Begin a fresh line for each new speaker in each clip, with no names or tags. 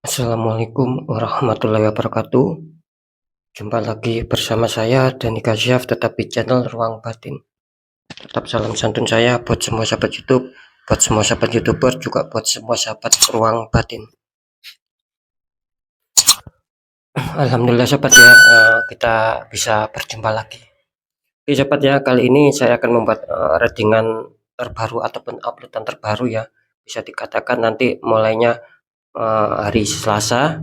Assalamualaikum warahmatullahi wabarakatuh. Jumpa lagi bersama saya Dani Kasyaf, tetap di channel Ruang Batin. Tetap salam santun saya buat semua sahabat YouTube, buat semua sahabat YouTuber, juga buat semua sahabat Ruang Batin. Alhamdulillah sahabat ya, kita bisa berjumpa lagi. Oke sahabat ya, kali ini saya akan membuat readingan terbaru ataupun uploadan terbaru ya. Bisa dikatakan nanti mulainya hari Selasa,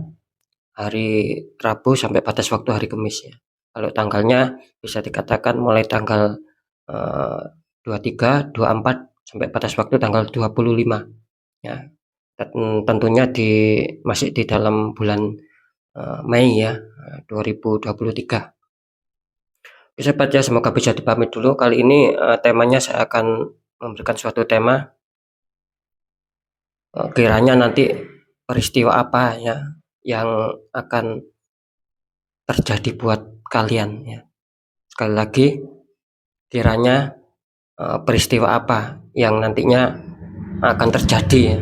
hari Rabu sampai batas waktu hari Kamis ya. Kalau tanggalnya bisa dikatakan mulai tanggal 23, 24 sampai batas waktu tanggal 25 ya. Dan tentunya masih di dalam bulan Mei ya, 2023. Oke sahabat ya, semoga bisa dipahami dulu. Kali ini temanya saya akan memberikan suatu tema, kiranya nanti peristiwa apa ya yang akan terjadi buat kalian ya. Sekali lagi, kiranya peristiwa apa yang nantinya akan terjadi ya,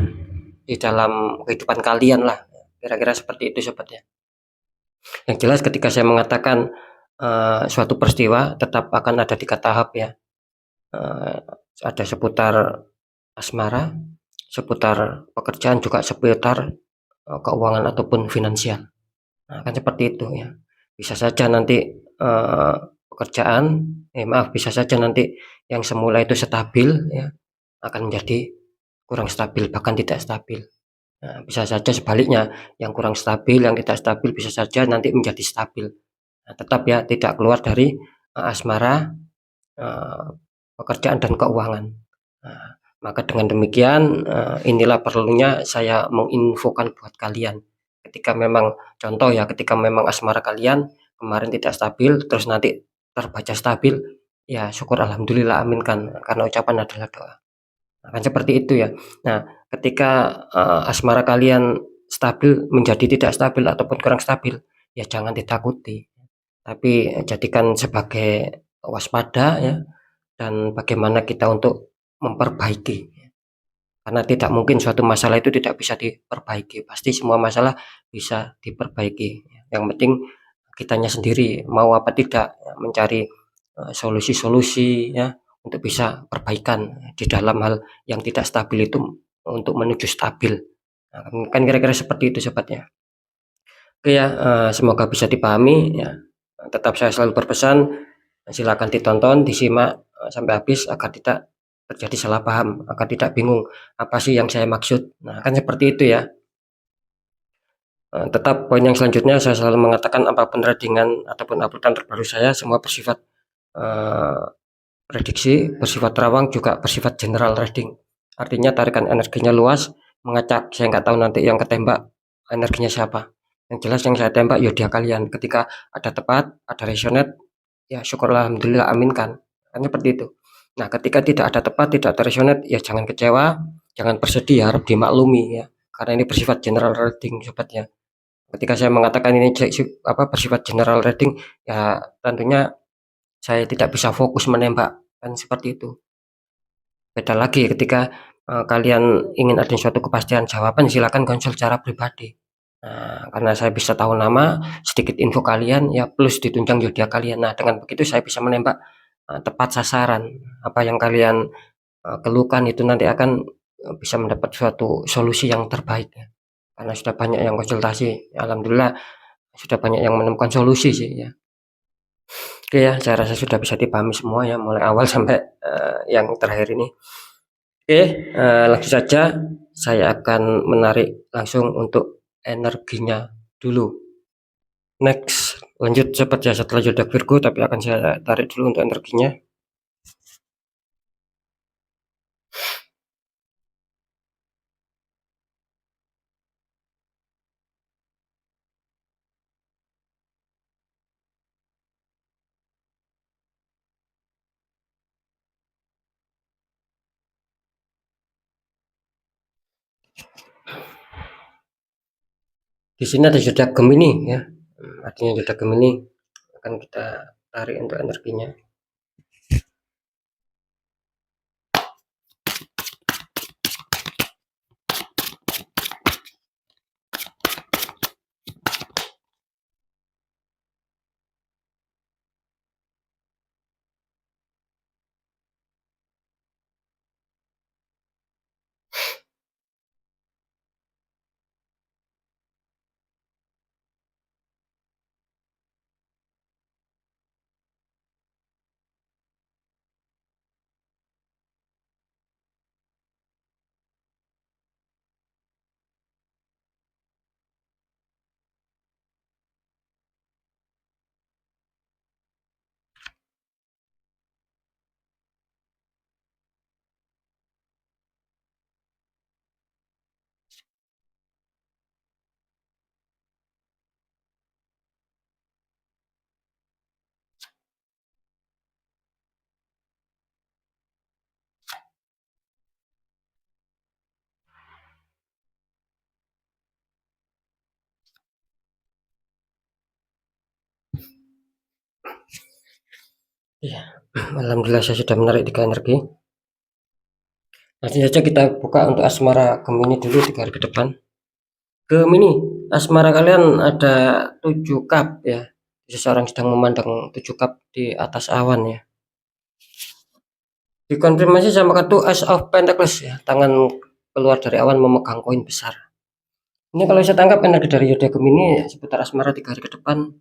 di dalam kehidupan kalian lah, kira-kira seperti itu sobat ya. Yang jelas ketika saya mengatakan suatu peristiwa tetap akan ada 3 tahap ya. Ada seputar asmara, seputar pekerjaan, juga seputar keuangan ataupun finansial. Nah, kan seperti itu ya. Bisa saja nanti pekerjaan, bisa saja nanti yang semula itu stabil ya akan menjadi kurang stabil, bahkan tidak stabil. Nah, bisa saja sebaliknya, yang kurang stabil, yang tidak stabil bisa saja nanti menjadi stabil. Nah, tetap ya tidak keluar dari asmara, pekerjaan dan keuangan. Nah, maka dengan demikian inilah perlunya saya menginfokan buat kalian. Ketika memang contoh ya, ketika memang asmara kalian kemarin tidak stabil, terus nanti terbaca stabil, ya syukur alhamdulillah, aminkan, karena ucapan adalah doa. Nah, kan seperti itu ya. Nah, ketika asmara kalian stabil menjadi tidak stabil ataupun kurang stabil, ya jangan ditakuti, tapi jadikan sebagai waspada ya, dan bagaimana kita untuk memperbaiki. Karena tidak mungkin suatu masalah itu tidak bisa diperbaiki, pasti semua masalah bisa diperbaiki. Yang penting kitanya sendiri mau apa tidak mencari solusi-solusi ya untuk bisa perbaikan di dalam hal yang tidak stabil itu untuk menuju stabil. Nah, kan kira-kira seperti itu sobatnya. Oke ya, semoga bisa dipahami ya. Tetap saya selalu berpesan, silakan ditonton, disimak sampai habis agar tidak terjadi salah paham, agar tidak bingung apa sih yang saya maksud. Nah, kan seperti itu ya. Tetap poin yang selanjutnya saya selalu mengatakan apapun readingan ataupun uploadan terbaru saya semua bersifat prediksi, bersifat terawang, juga bersifat general reading. Artinya tarikan energinya luas, mengacak. Saya nggak tahu nanti yang ketembak energinya siapa. Yang jelas yang saya tembak ya dia kalian. Ketika ada tepat, ada resonate, ya syukurlah alhamdulillah, aminkan. Kan seperti itu. Nah, ketika tidak ada tepat, tidak ada resonate, ya jangan kecewa, jangan bersedih, harap dimaklumi ya. Karena ini bersifat general reading sobatnya. Ketika saya mengatakan ini bersifat general reading, ya tentunya saya tidak bisa fokus menembak, kan seperti itu. Beda lagi ketika kalian ingin ada suatu kepastian jawaban, silakan konsul secara pribadi. Nah, karena saya bisa tahu nama, sedikit info kalian, ya plus ditunjang zodiak kalian. Nah, dengan begitu saya bisa menembak tepat sasaran. Apa yang kalian keluhkan itu nanti akan bisa mendapat suatu solusi yang terbaik ya. Karena sudah banyak yang konsultasi, alhamdulillah sudah banyak yang menemukan solusi sih ya. Oke ya, saya rasa sudah bisa dipahami semua ya, mulai awal sampai yang terakhir ini. Oke, langsung saja saya akan menarik langsung untuk energinya dulu. Next, lanjut sobat ya, setelah zodiak Virgo, tapi akan saya tarik dulu untuk energinya. Di sini ada zodiak Gemini ya. Artinya zodiak Gemini akan kita tarik untuk energinya. Iya, alhamdulillah saya sudah menarik 3 energi. Langsung saja kita buka untuk asmara Gemini dulu 3 hari ke depan. Gemini, asmara kalian ada 7 cup ya. Seseorang sedang memandang 7 cup di atas awan ya. Dikonfirmasi sama kartu Ace of Pentacles ya, tangan keluar dari awan memegang koin besar. Ini kalau saya tangkap energi dari zodiak Gemini seputar asmara 3 hari ke depan.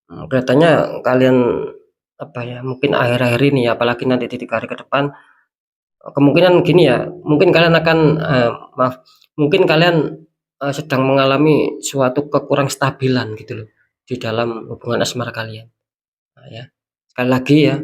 Kelihatannya kalian apa ya, mungkin akhir-akhir ini ya, apalagi nanti di 3 hari ke depan, kemungkinan gini ya, mungkin kalian akan maaf, mungkin kalian sedang mengalami suatu kekurang stabilan gitu loh di dalam hubungan asmara kalian. Nah, ya. Sekali lagi ya,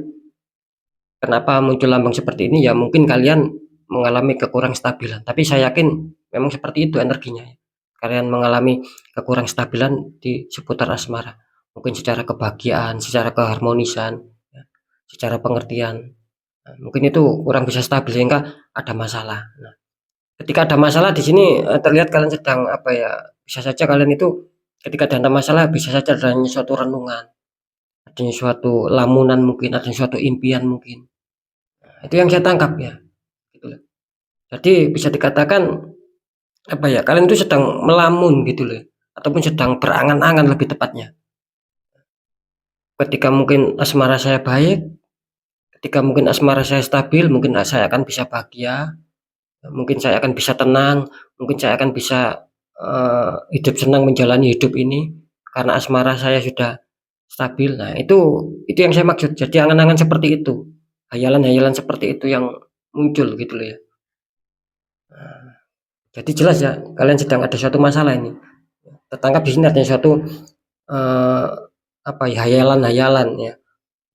kenapa muncul lambang seperti ini ya, mungkin kalian mengalami kekurang stabilan, tapi saya yakin memang seperti itu energinya ya. Kalian mengalami kekurang stabilan di seputar asmara, mungkin secara kebahagiaan, secara keharmonisan ya, secara pengertian. Nah, mungkin itu kurang bisa stabil sehingga ada masalah. Nah, ketika ada masalah di sini terlihat kalian sedang apa ya, bisa saja kalian itu ketika ada masalah bisa saja adanya suatu renungan, adanya suatu lamunan mungkin, adanya suatu impian mungkin. Nah, itu yang saya tangkap ya, gitu loh. Jadi bisa dikatakan apa ya, kalian itu sedang melamun gitu loh, ataupun sedang berangan-angan lebih tepatnya. Ketika mungkin asmara saya baik, ketika mungkin asmara saya stabil, mungkin saya akan bisa bahagia, mungkin saya akan bisa tenang, mungkin saya akan bisa hidup senang menjalani hidup ini karena asmara saya sudah stabil. Nah, itu yang saya maksud. Jadi angan-angan seperti itu, hayalan-hayalan seperti itu yang muncul gitu loh ya. Nah, jadi jelas ya, kalian sedang ada suatu masalah ini. Tertangkap di sini artinya suatu eh, apa ya, hayalan-hayalan ya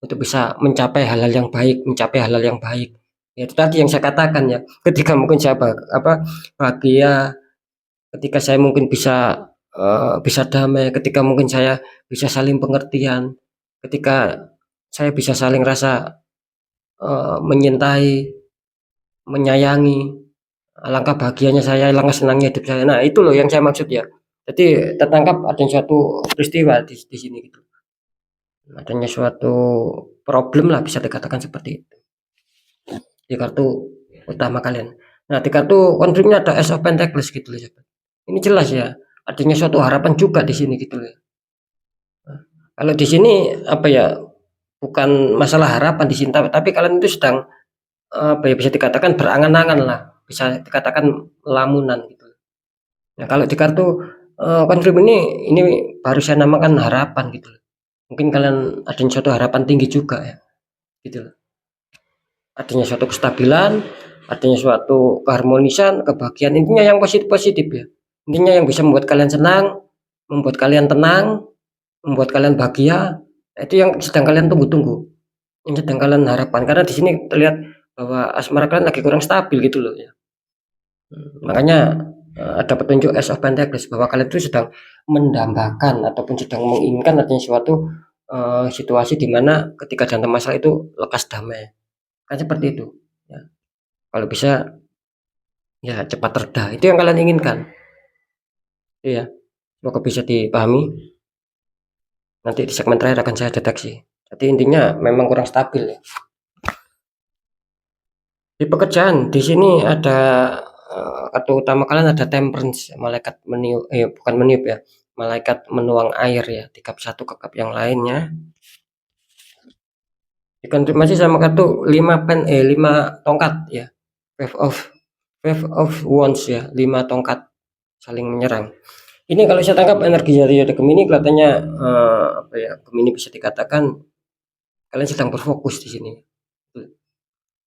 untuk bisa mencapai hal-hal yang baik, mencapai hal-hal yang baik. Ya, itu tadi yang saya katakan ya. Ketika mungkin saya bahagia, ketika saya mungkin bisa damai, ketika mungkin saya bisa saling pengertian, ketika saya bisa saling rasa menyintai, menyayangi, alangkah bahagianya saya, alangkah senangnya hidup saya. Nah, itu loh yang saya maksud ya. Jadi tertangkap ada suatu peristiwa di sini gitu. Adanya suatu problem lah bisa dikatakan seperti itu. Di kartu utama kalian. Nah, di kartu konfliknya ada Ace of Pentacles gitu loh. Ini jelas ya, adanya suatu harapan juga di sini gitu loh. Nah, kalau di sini apa ya, bukan masalah harapan di sini, tapi kalian itu sedang apa ya, bisa dikatakan berangan-angan lah, bisa dikatakan lamunan gitu. Nah, kalau di kartu konflik ini baru saya namakan harapan gitu loh. Mungkin kalian adanya suatu harapan tinggi juga ya, gitu loh. Adanya suatu kestabilan, adanya suatu keharmonisan, kebahagiaan, intinya yang positif-positif ya. Intinya yang bisa membuat kalian senang, membuat kalian tenang, membuat kalian bahagia. Itu yang sedang kalian tunggu-tunggu, yang sedang kalian harapkan. Karena di sini terlihat bahwa asmara kalian lagi kurang stabil gitu loh ya. Makanya ada petunjuk Ace of Pentacles bahwa kalian itu sedang mendambakan ataupun sedang menginginkan adanya suatu situasi di mana ketika ada masalah itu lekas damai. Kan seperti itu. Ya. Kalau bisa ya cepat reda. Itu yang kalian inginkan. Iya. Semoga bisa dipahami. Nanti di segmen terakhir akan saya deteksi. Jadi intinya memang kurang stabil ya. Di pekerjaan di sini ada kartu utama kalian ada Temperance, malaikat meniup, bukan meniup ya, malaikat menuang air ya, di kap satu ke kap yang lainnya. Dikonfirmasi sama kartu 5 tongkat ya, Wave of Wands ya, 5 tongkat saling menyerang. Ini kalau saya tangkap energi dari Gemini kelihatannya apa ya, Gemini bisa dikatakan kalian sedang berfokus di sini.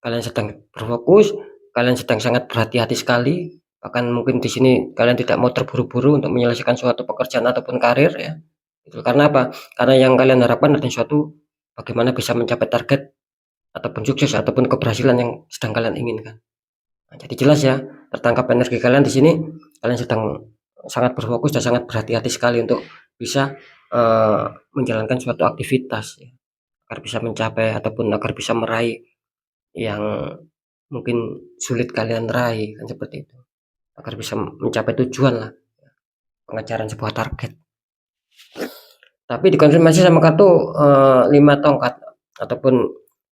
Kalian sedang berfokus, kalian sedang sangat berhati-hati sekali, bahkan mungkin di sini kalian tidak mau terburu-buru untuk menyelesaikan suatu pekerjaan ataupun karir ya. Itu karena apa? Karena yang kalian harapkan adalah suatu bagaimana bisa mencapai target ataupun sukses ataupun keberhasilan yang sedang kalian inginkan. Nah, jadi jelas ya, tertangkap energi kalian di sini, kalian sedang sangat berfokus dan sangat berhati-hati sekali untuk bisa menjalankan suatu aktivitas ya, agar bisa mencapai ataupun agar bisa meraih yang mungkin sulit kalian raih, kan seperti itu. Agar bisa mencapai tujuan lah, pengejaran sebuah target. Tapi dikonfirmasi sama kartu 5 tongkat ataupun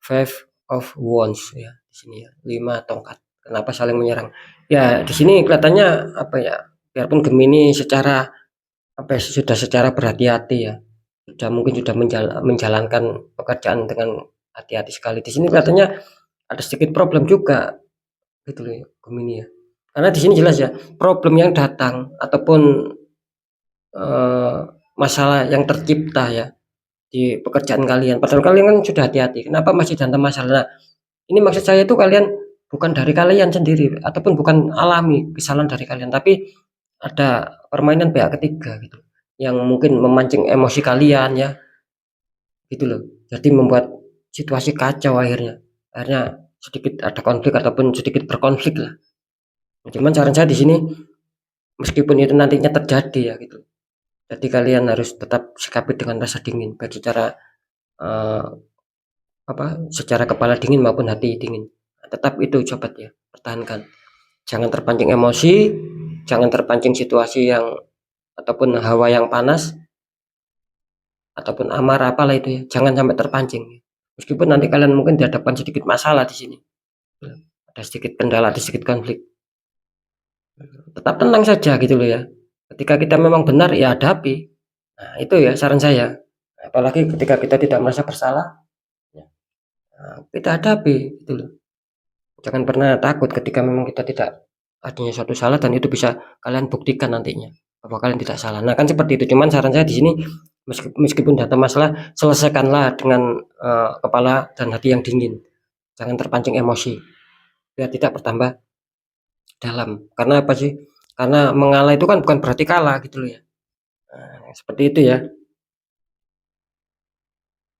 Five of Wands ya, di sini ya, 5 tongkat. Kenapa saling menyerang? Ya, di sini kelihatannya apa ya, biarpun Gemini secara apa ya, sudah secara berhati-hati ya. Mungkin sudah menjalankan pekerjaan dengan hati-hati sekali. Di sini kelihatannya ada sedikit problem juga gitu loh ya, Gemini ya. Karena di sini jelas ya, problem yang datang ataupun masalah yang tercipta ya di pekerjaan kalian. Padahal kalian kan sudah hati-hati. Kenapa masih datang masalah? Nah, ini maksud saya itu kalian bukan dari kalian sendiri ataupun bukan alami kesalahan dari kalian, tapi ada permainan pihak ketiga gitu yang mungkin memancing emosi kalian ya gitu loh. Jadi membuat situasi kacau akhirnya sedikit ada konflik ataupun sedikit berkonflik lah. Cuman saran saya di sini meskipun itu nantinya terjadi ya gitu, jadi kalian harus tetap sikapi dengan rasa dingin baik secara eh, secara kepala dingin maupun hati dingin. Tetap itu coba ya, pertahankan. Jangan terpancing emosi, jangan terpancing situasi yang ataupun hawa yang panas ataupun amarah apalah itu ya. Jangan sampai terpancing. Meskipun nanti kalian mungkin dihadapkan sedikit masalah di sini. Ada sedikit kendala, ada sedikit konflik. Tetap tenang saja gitu loh ya. Ketika kita memang benar ya hadapi. Nah, itu ya saran saya. Apalagi ketika kita tidak merasa bersalah, ya, kita hadapi gitu loh. Jangan pernah takut ketika memang kita tidak adanya suatu salah dan itu bisa kalian buktikan nantinya bahwa kalian tidak salah. Nah, kan seperti itu. Cuman saran saya di sini meskipun data masalah selesaikanlah dengan kepala dan hati yang dingin. Jangan terpancing emosi biar tidak bertambah dalam. Karena apa sih? Karena mengalah itu kan bukan berarti kalah gitu loh ya. Nah, seperti itu ya.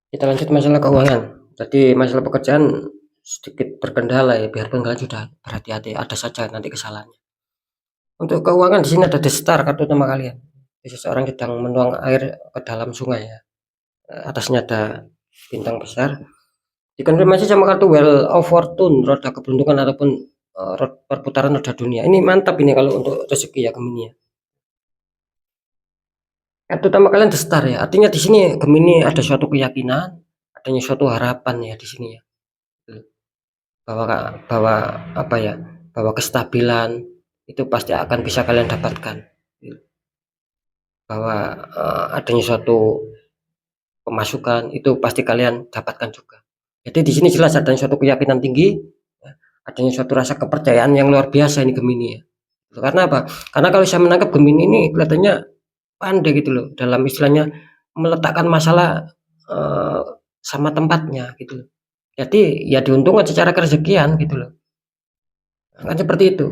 Kita lanjut masalah keuangan. Jadi masalah pekerjaan sedikit terkendala ya, biarpun kalian sudah berhati-hati, ada saja nanti kesalahannya. Untuk keuangan di sini ada The Star, kartu nama kalian. Seseorang sedang menuang air ke dalam sungai ya. Atasnya ada bintang besar. Dikonfirmasi sama kartu Wheel of Fortune, roda keberuntungan ataupun perputaran roda dunia. Ini mantap ini kalau untuk rezeki ya Gemini ya. Kartu utama kalian The Star ya. Artinya di sini Gemini ada suatu keyakinan, adanya suatu harapan ya di sini ya. Bahwa bahwa apa ya? Bahwa kestabilan itu pasti akan bisa kalian dapatkan. Bahwa adanya suatu pemasukan itu pasti kalian dapatkan juga. Jadi di sini jelas adanya suatu keyakinan tinggi, ya, adanya suatu rasa kepercayaan yang luar biasa ini Gemini ya. Karena apa? Karena kalau saya menangkap Gemini ini kelihatannya pandai gitu loh dalam istilahnya meletakkan masalah sama tempatnya gitu loh. Jadi ya diuntungkan secara kerezekian gitu loh. Kan seperti itu.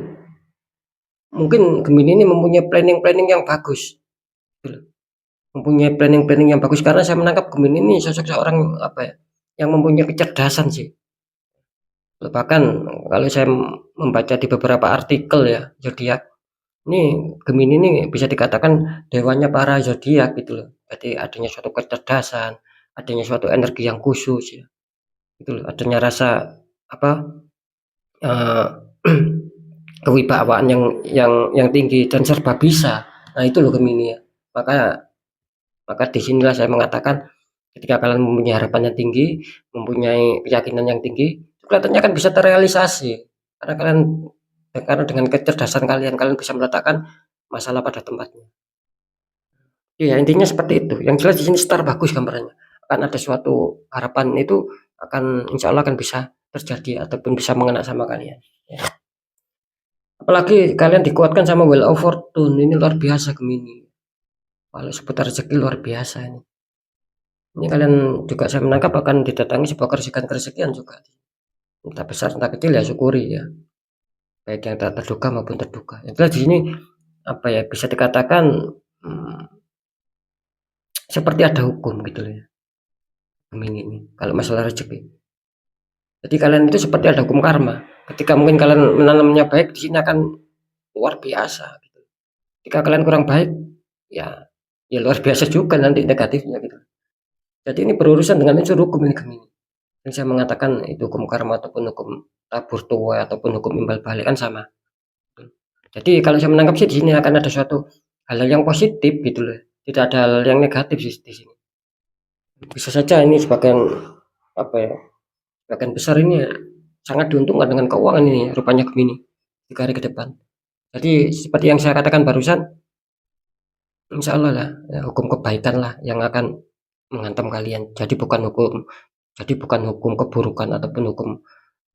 Mungkin Gemini ini mempunyai planning-planning yang bagus. Gitu loh. Mempunyai planning-planning yang bagus karena saya menangkap Gemini ini sosok seorang apa ya? Yang mempunyai kecerdasan sih. Bahkan kalau saya membaca di beberapa artikel ya zodiak, ini Gemini ini bisa dikatakan dewanya para zodiak gitu loh. Jadi adanya suatu kecerdasan, adanya suatu energi yang khusus ya. Gitu loh, adanya rasa apa? Uh, kewibawaan yang tinggi dan serba bisa. Nah, itu loh Gemini ya. Maka disinilah saya mengatakan ketika kalian mempunyai harapan yang tinggi, mempunyai keyakinan yang tinggi, kelihatannya kan bisa terrealisasi. Karena dengan kecerdasan kalian bisa meletakkan masalah pada tempatnya. Ya intinya seperti itu. Yang jelas di sini star bagus gambarannya. Akan ada suatu harapan itu akan insya Allah akan bisa terjadi ataupun bisa mengena sama kalian. Ya. Apalagi kalian dikuatkan sama Wheel of Fortune, ini luar biasa Gemini. Kalau seputar rezeki luar biasa ini. Ini kalian juga saya menangkap akan didatangi sebuah keresahan-keresahan juga. Entah besar entah kecil ya syukuri ya. Baik yang tak terduga maupun terduga. Itulah di sini apa ya bisa dikatakan seperti ada hukum gitu loh ya. Ini kalau masalah rezeki. Jadi kalian itu seperti ada hukum karma. Ketika mungkin kalian menanamnya baik di sini akan luar biasa. Gitu. Jika kalian kurang baik ya luar biasa juga nanti negatifnya gitu. Jadi ini berurusan dengan unsur hukum ini Gemini. Yang saya mengatakan itu hukum karma ataupun hukum tabur tuai ataupun hukum imbal balik kan sama. Jadi kalau saya menangkap sih di sini akan ada suatu hal yang positif gitu loh. Tidak ada hal yang negatif sih di sini. Bisa saja ini sebagian apa ya Sebagian besar ini ya sangat diuntungkan dengan keuangan ini rupanya Gemini 3 hari ke depan. Jadi seperti yang saya katakan barusan, insya Allah lah ya, hukum kebaikan lah yang akan menghantam kalian. Jadi bukan hukum keburukan ataupun hukum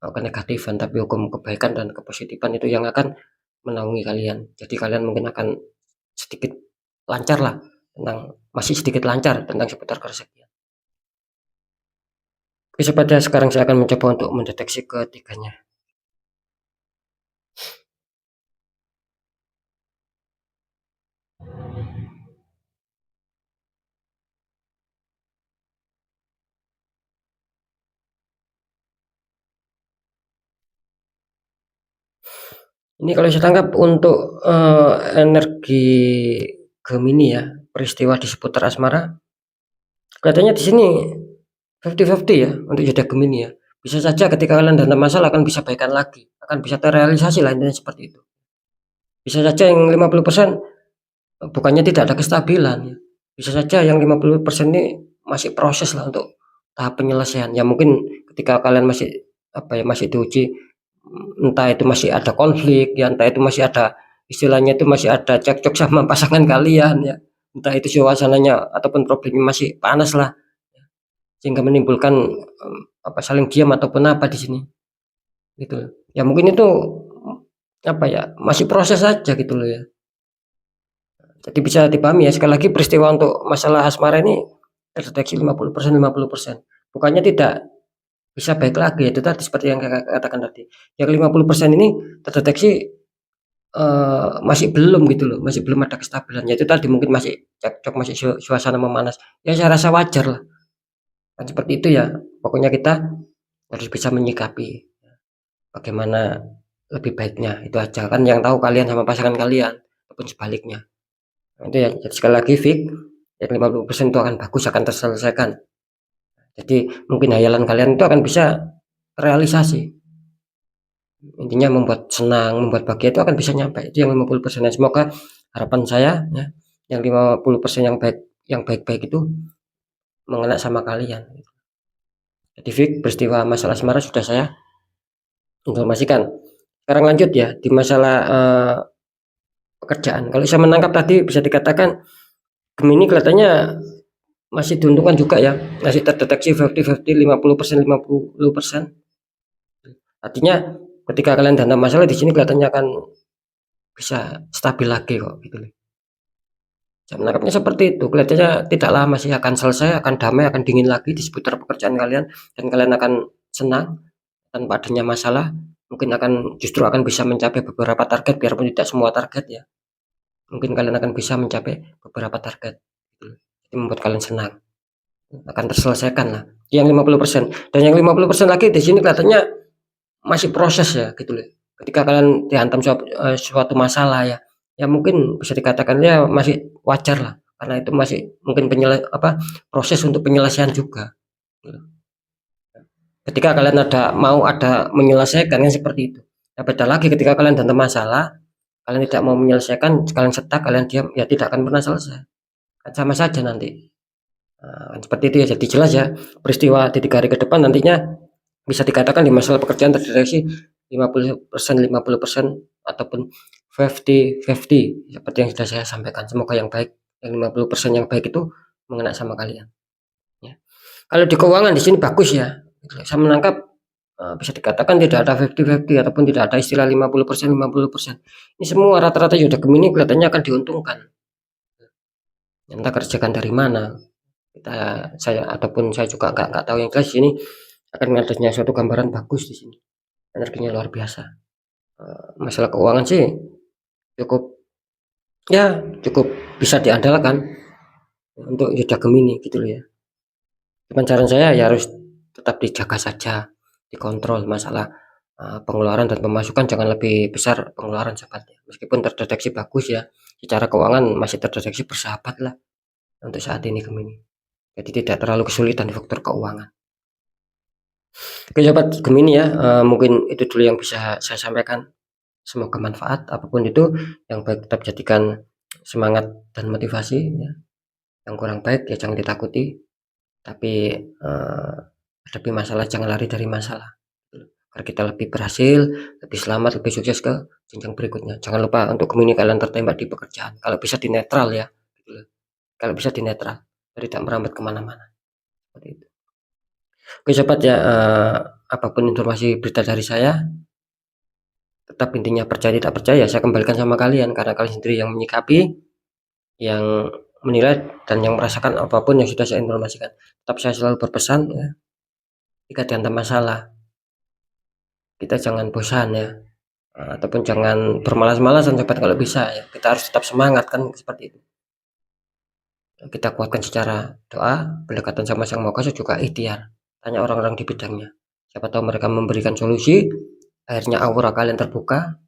kenegatifan, tapi hukum kebaikan dan kepositifan itu yang akan menaungi kalian. Jadi kalian mungkin akan sedikit lancar lah masih sedikit lancar tentang seputar keresakian. Oke, sekarang saya akan mencoba untuk mendeteksi ketiganya. Ini kalau saya tangkap untuk energi Gemini ya, peristiwa di seputar asmara, kelihatannya di sini 50-50 ya untuk zodiak Gemini ya. Bisa saja ketika kalian dalam masalah akan bisa baikan lagi, akan bisa terrealisasi lah intinya seperti itu. Bisa saja yang 50% bukannya tidak ada kestabilan ya. Bisa saja yang 50% ini masih proses lah untuk tahap penyelesaian. Ya mungkin ketika kalian masih diuji, entah itu masih ada konflik ya, entah itu masih ada istilahnya itu masih ada cekcok sama pasangan kalian ya. Entah itu suasananya ataupun problemnya masih panas lah sehingga menimbulkan saling diam ataupun apa di sini gitu. Ya mungkin itu masih proses saja gitu loh ya. Jadi bisa dipahami ya, sekali lagi peristiwa untuk masalah asmara ini terdeteksi 50%, 50%. Bukannya tidak bisa baik lagi, itu tadi seperti yang Kakak katakan tadi. Yang 50% ini terdeteksi masih belum gitu loh, masih belum ada kestabilan. Ya itu tadi mungkin masih cekcok, masih suasana memanas. Ya saya rasa wajar lah. Kan seperti itu ya. Pokoknya kita harus bisa menyikapi bagaimana lebih baiknya. Itu aja kan yang tahu kalian sama pasangan kalian ataupun sebaliknya. Itu ya, jadi sekali lagi yang 50% itu akan bagus, akan terselesaikan. Jadi mungkin hayalan kalian itu akan bisa realisasi. Intinya membuat senang, membuat bahagia itu akan bisa nyampe. Itu yang 50%. Dan semoga harapan saya ya, yang 50% yang baik-baik itu mengena sama kalian. Jadi peristiwa masalah asmara sudah saya informasikan. Sekarang lanjut ya di masalah pekerjaan. Kalau saya menangkap tadi bisa dikatakan Gemini kelihatannya masih diuntungkan juga ya, masih terdeteksi 50-50, 50%, 50%. Artinya ketika kalian dalam masalah di sini kelihatannya akan bisa stabil lagi kok gitu loh. Saya menangkapnya seperti itu, kelihatannya tidak lama sih akan selesai, akan damai, akan dingin lagi di seputar pekerjaan kalian dan kalian akan senang tanpa adanya masalah. Mungkin justru akan bisa mencapai beberapa target biarpun tidak semua target ya. Mungkin kalian akan bisa mencapai beberapa target. Itu membuat kalian senang. Akan terselesaikan lah. Yang 50%. Dan yang 50% lagi di sini kelihatannya masih proses ya gitu loh. Ketika kalian dihantam suatu masalah ya mungkin bisa dikatakan ya masih wajar lah karena itu masih mungkin proses untuk penyelesaian juga. Ketika kalian ada menyelesaikan kan seperti itu. Ya beda lagi ketika kalian dalam masalah, kalian tidak mau menyelesaikan, kalian stuck, kalian diam, ya tidak akan pernah selesai. Kan sama saja nanti. Kan seperti itu ya. Jadi jelas ya peristiwa di 3 hari ke depan nantinya bisa dikatakan di masalah pekerjaan terdeteksi 50%, 50% ataupun 50-50 seperti yang sudah saya sampaikan. Semoga yang baik, yang 50% yang baik itu mengena sama kalian. Ya. Kalau di keuangan di sini bagus ya. Saya menangkap bisa dikatakan tidak ada 50-50 ataupun tidak ada istilah 50%, 50%. Ini semua rata-rata zodiak Gemini kelihatannya akan diuntungkan. Entah kerjakan dari mana. Saya juga nggak tahu, yang jelas ini akan adanya suatu gambaran bagus di sini. Energinya luar biasa. Masalah keuangan sih cukup bisa diandalkan untuk zodiak Gemini gitu loh ya. Cuman saran saya ya harus tetap dijaga saja, dikontrol masalah pengeluaran dan pemasukan, jangan lebih besar pengeluaran sahabat ya. Meskipun terdeteksi bagus ya, secara keuangan masih terdeteksi bersahabat lah untuk saat ini Gemini. Jadi tidak terlalu kesulitan di faktor keuangan. Oke sahabat Gemini ya, mungkin itu dulu yang bisa saya sampaikan. Semoga manfaat, apapun itu yang baik tetap jadikan semangat dan motivasi ya. Yang kurang baik ya jangan ditakuti, tapi hadapi masalah, jangan lari dari masalah, agar kita lebih berhasil, lebih selamat, lebih sukses ke jenjang berikutnya. Jangan lupa untuk gemini kalian tertembak di pekerjaan, kalau bisa di netral ya, kalau bisa di netral, tidak merambat kemana-mana, seperti itu. Oke sobat ya, apapun informasi berita dari saya, tetap intinya percaya tidak percaya saya kembalikan sama kalian, karena kalian sendiri yang menyikapi, yang menilai, dan yang merasakan apapun yang sudah saya informasikan. Tetap saya selalu berpesan ya, jika dihantam masalah, kita jangan bosan ya, ataupun jangan bermalas-malasan sobat kalau bisa ya. Kita harus tetap semangat kan, seperti itu. Kita kuatkan secara doa, pendekatan sama Sang Maha Kuasa, juga ikhtiar. Tanya orang-orang di bidangnya. Siapa tahu mereka memberikan solusi, akhirnya aura kalian terbuka,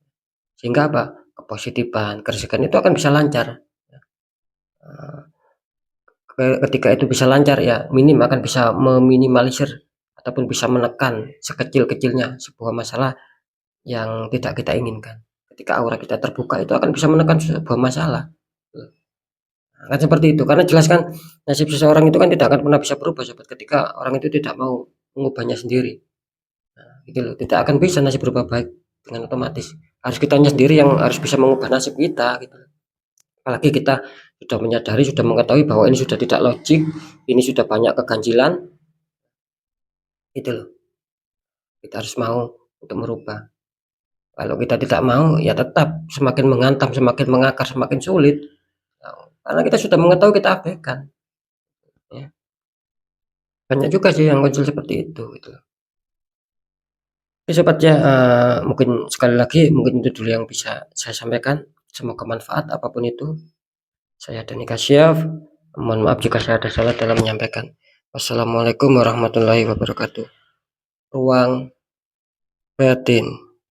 sehingga apa? Kepositifan, keresikan itu akan bisa lancar. Ketika itu bisa lancar ya, minim akan bisa meminimalisir ataupun bisa menekan sekecil-kecilnya sebuah masalah yang tidak kita inginkan. Ketika aura kita terbuka, itu akan bisa menekan sebuah masalah. Kan seperti itu, karena jelaskan nasib seseorang itu kan tidak akan pernah bisa berubah sobat, ketika orang itu tidak mau mengubahnya sendiri. Gitu loh, tidak akan bisa nasib berubah baik dengan otomatis. Harus kitanya sendiri yang harus bisa mengubah nasib kita gitu. Apalagi kita sudah menyadari, sudah mengetahui bahwa ini sudah tidak logik, ini sudah banyak keganjilan, gitu loh. Kita harus mau untuk merubah. Kalau kita tidak mau, ya tetap semakin menghantam, semakin mengakar, semakin sulit. Karena kita sudah mengetahui, kita abaikan. Ya. Banyak juga sih yang muncul seperti itu. Gitu. Oke sobat ya, mungkin sekali lagi, mungkin itu dulu yang bisa saya sampaikan. Semoga manfaat apapun itu. Saya Dani Kasyaf. Mohon maaf jika saya ada salah dalam menyampaikan. Wassalamualaikum warahmatullahi wabarakatuh. Ruang batin.